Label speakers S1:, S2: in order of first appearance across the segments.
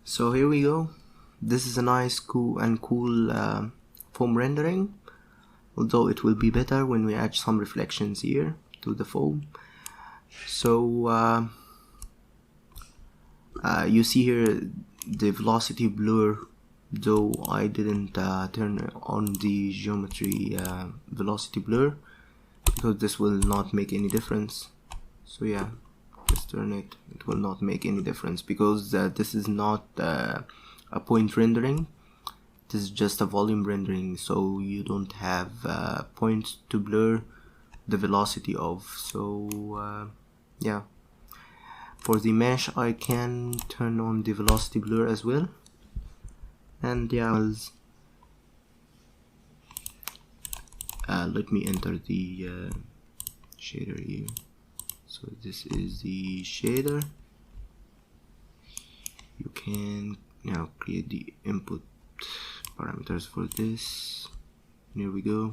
S1: So here we go. This is a nice cool foam rendering, although it will be better when we add some reflections here to the foam. So you see here the velocity blur, though I didn't turn on the geometry velocity blur because this will not make any difference. So yeah, just turn it. It will not make any difference because this is not a point rendering. This is just a volume rendering, so you don't have points to blur the velocity of. So yeah, for the mesh I can turn on the velocity blur as well. And yeah, let me enter the shader here. So this is the shader. You can now create the input parameters for this. Here we go.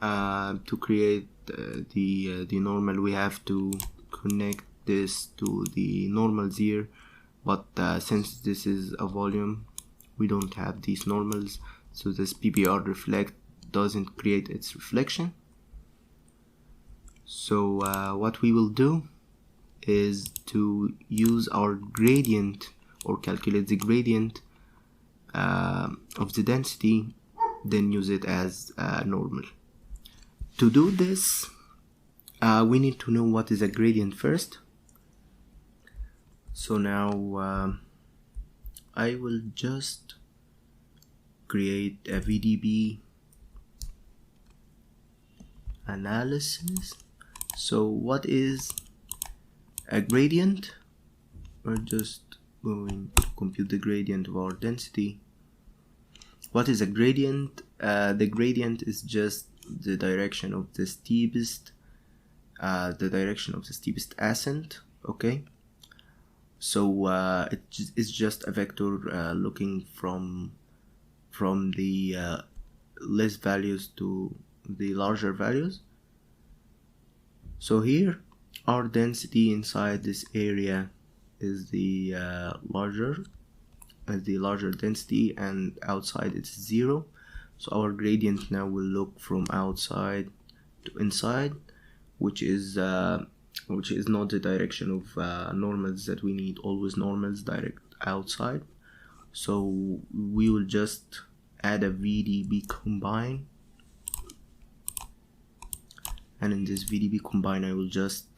S1: To create the normal, we have to connect this to the normals here, but since this is a volume, we don't have these normals, so this PBR reflect doesn't create its reflection. So what we will do is to use our gradient, or calculate the gradient of the density, then use it as normal. To do this, we need to know what is a gradient first. So now I will just create a VDB analysis. So what is a gradient? We're just going to compute the gradient of our density. What is a gradient? The gradient is just the direction of the steepest ascent. Okay, so it's just a vector looking from the less values to the larger values. So here our density inside this area is the larger density, and outside it's 0. So our gradient now will look from outside to inside, which is not the direction of normals that we need. Always normals direct outside. So we will just add a VDB combine, and in this VDB combine I will just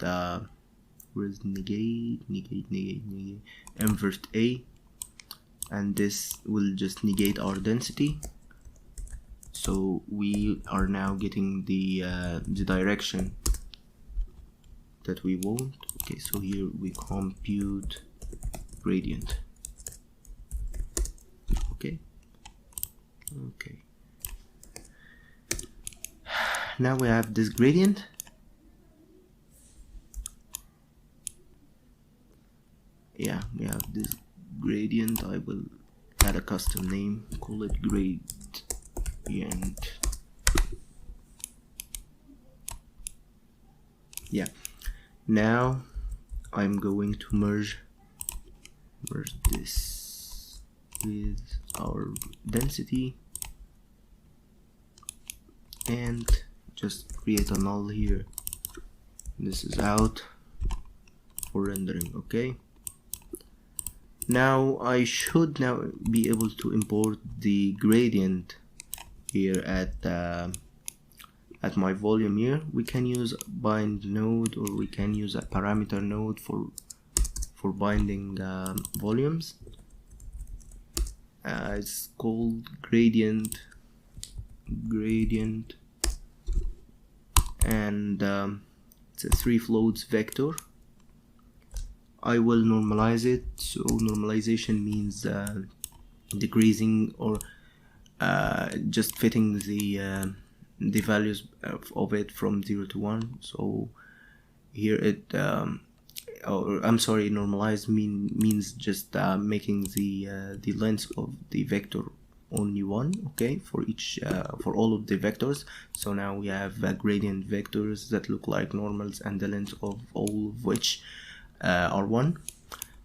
S1: where's negate, invert A, and this will just negate our density. So we are now getting the direction that we want. Okay, so here we compute gradient. Okay. Now we have this gradient. Yeah, we have this gradient. I will add a custom name, call it gradient. Yeah, now I'm going to merge this with our density and just create a null here. This is out for rendering. Okay, now I should now be able to import the gradient here at my volume here. We can use bind node, or we can use a parameter node for binding volumes. It's called gradient, and it's a 3 floats vector. I will normalize it. So normalization means decreasing or just fitting the values of it from 0 to 1. So here it normalize means just making the length of the vector only 1, okay, for each for all of the vectors. So now we have gradient vectors that look like normals, and the length of all of which are 1.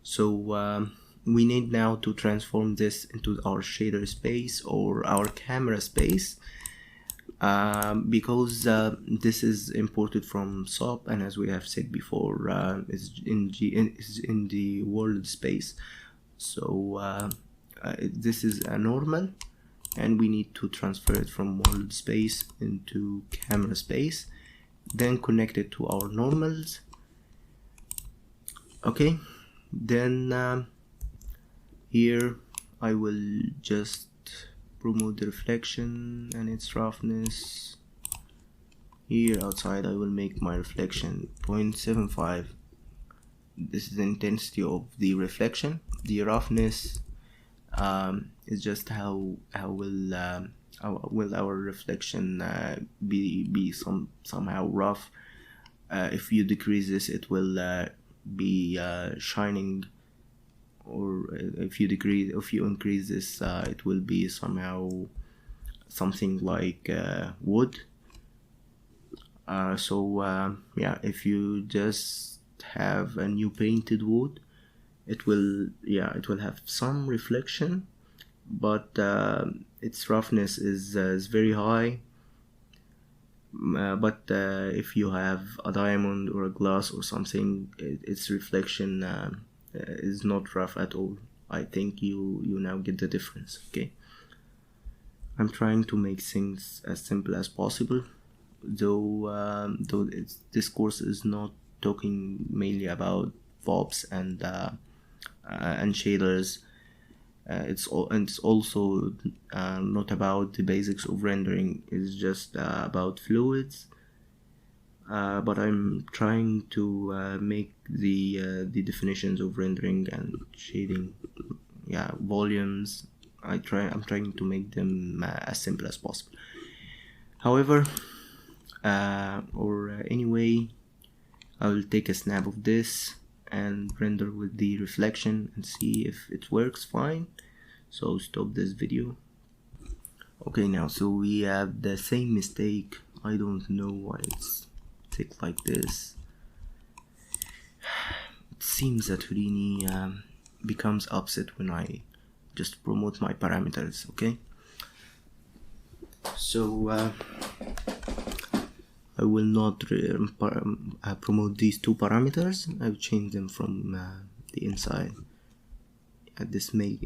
S1: So we need now to transform this into our shader space or our camera space, because this is imported from SOP, and as we have said before, is in the world space. So this is a normal, and we need to transfer it from world space into camera space, then connect it to our normals. Okay, then here I will just promote the reflection and its roughness. Here outside I will make my reflection 0.75. This is the intensity of the reflection. The roughness is just how will our reflection be somehow rough. If you decrease this, it will be shining, or if you increase this, it will be somehow something like wood. Yeah, if you just have a new painted wood, it will have some reflection, but its roughness is very high. But if you have a diamond or a glass or something, its reflection is not rough at all. I think you now get the difference. Okay, I'm trying to make things as simple as possible, though this course is not talking mainly about VOPs and shaders. It's also not about the basics of rendering. It's just about fluids. But I'm trying to make the definitions of rendering and shading, volumes. I'm trying to make them as simple as possible. However, anyway, I will take a snap of this and render with the reflection and see if it works fine. So stop this video. Okay, now so we have the same mistake. I don't know why it's ticked like this. It seems that Houdini becomes upset when I just promote my parameters. Okay, so I will not promote these two parameters. I will change them from the inside. This may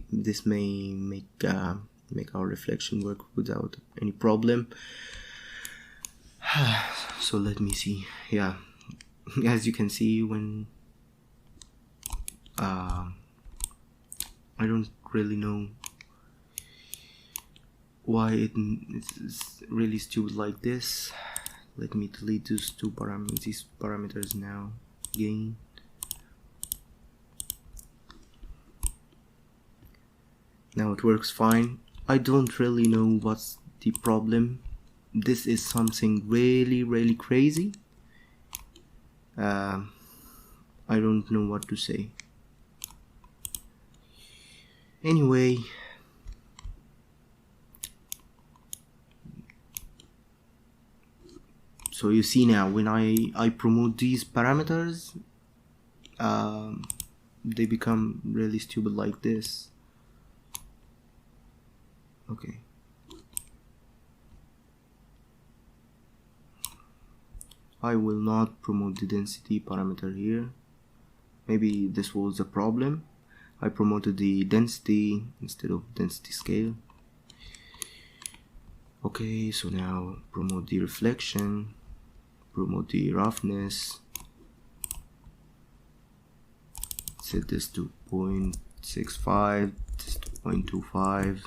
S1: make our reflection work without any problem. So let me see. Yeah, as you can see, when I don't really know why it's really stupid like this. Let me delete these two parameters now. Gain. Now it works fine. I don't really know what's the problem. This is something really crazy. I don't know what to say. Anyway, so you see now, when I promote these parameters, they become really stupid like this. Okay. I will not promote the density parameter here. Maybe this was the problem. I promoted the density instead of density scale. Okay, so now promote the reflection, promote the roughness, set this to 0.65, this to 0.25.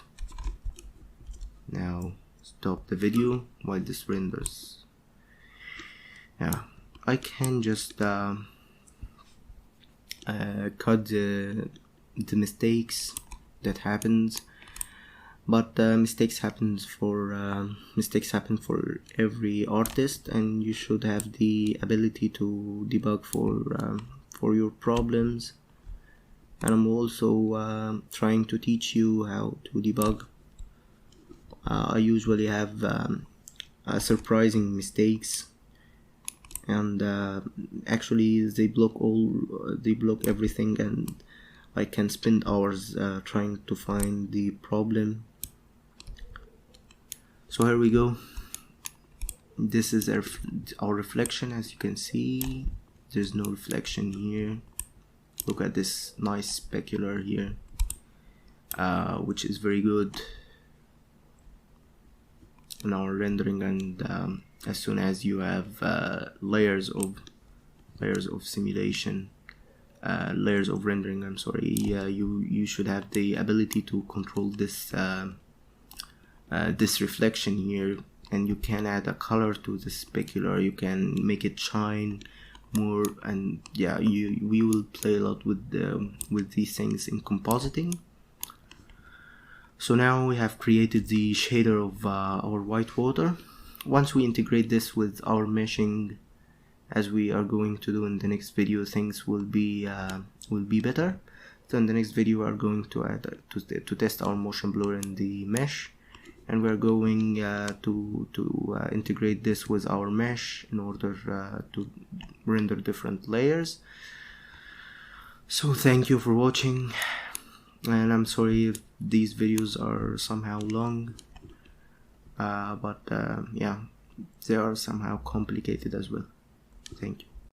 S1: Now stop the video while this renders. Yeah, I can just cut the mistakes that happens, but mistakes happen for every artist, and you should have the ability to debug for your problems. And I'm also trying to teach you how to debug. I usually have surprising mistakes, and actually they block everything, and I can spend hours trying to find the problem. So here we go. This is our reflection. As you can see, there's no reflection here. Look at this nice specular here, which is very good in our rendering. And as soon as you have layers of simulation, layers of rendering, I'm sorry, you should have the ability to control this this reflection here, and you can add a color to the specular. You can make it shine more, and yeah, we will play a lot with these things in compositing. So now we have created the shader of our white water. Once we integrate this with our meshing, as we are going to do in the next video, things will be better. So in the next video we are going to add to test our motion blur in the mesh, and we're going to integrate this with our mesh in order to render different layers. So thank you for watching, and I'm sorry if these videos are somehow long, but yeah, they are somehow complicated as well. Thank you.